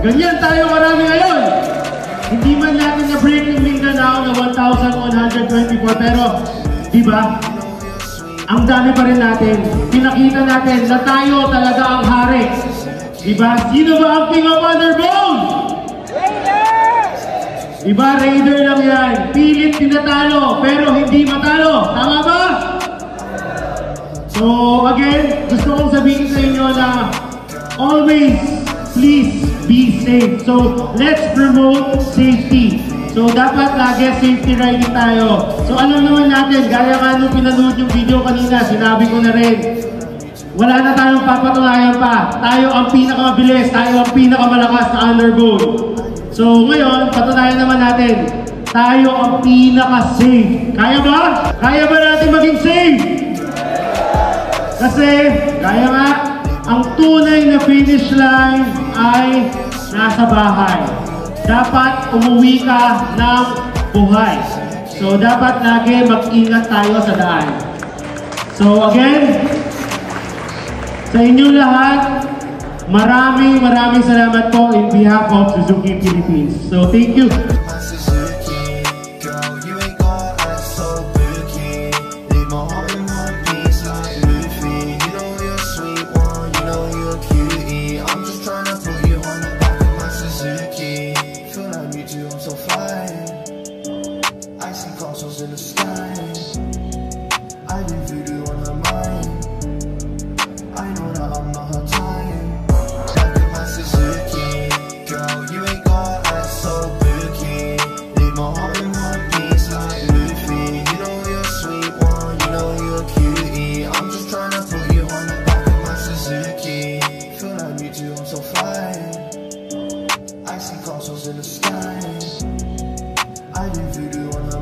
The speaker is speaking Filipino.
Ganyan tayo marami ngayon. Hindi man natin na-break yung Mindanao na 1,124 pero, di ba? Ang dami pa rin natin. Pinakita natin na tayo talaga ang hari. Di ba? Sino ba ang King of Underbone? Raider! Di ba? Raider lang yan. Pilit tinatalo pero hindi matalo. Tama ba? So, again, gusto kong sabihin sa inyo na always, please be safe. So, let's promote safety. So, dapat lagi safety riding tayo. So, alam naman natin, gaya nga nung pinanood yung video kanina, sinabi ko na rin, wala na tayong papatunayan pa. Tayo ang pinakamabilis, tayo ang pinakamalakas na Underbone. So, ngayon, patunayan naman natin, tayo ang pinaka-safe. Kaya ba? Kaya ba natin maging safe? Kasi, kaya nga, ang tunay na finish line ay nasa bahay. Dapat umuwi ka ng buhay. So, dapat lagi mag-ingat tayo sa daan. So, again, sa inyong lahat, maraming salamat po in behalf of Suzuki Philippines. So, thank you. I see consoles in the sky. I do voodoo on the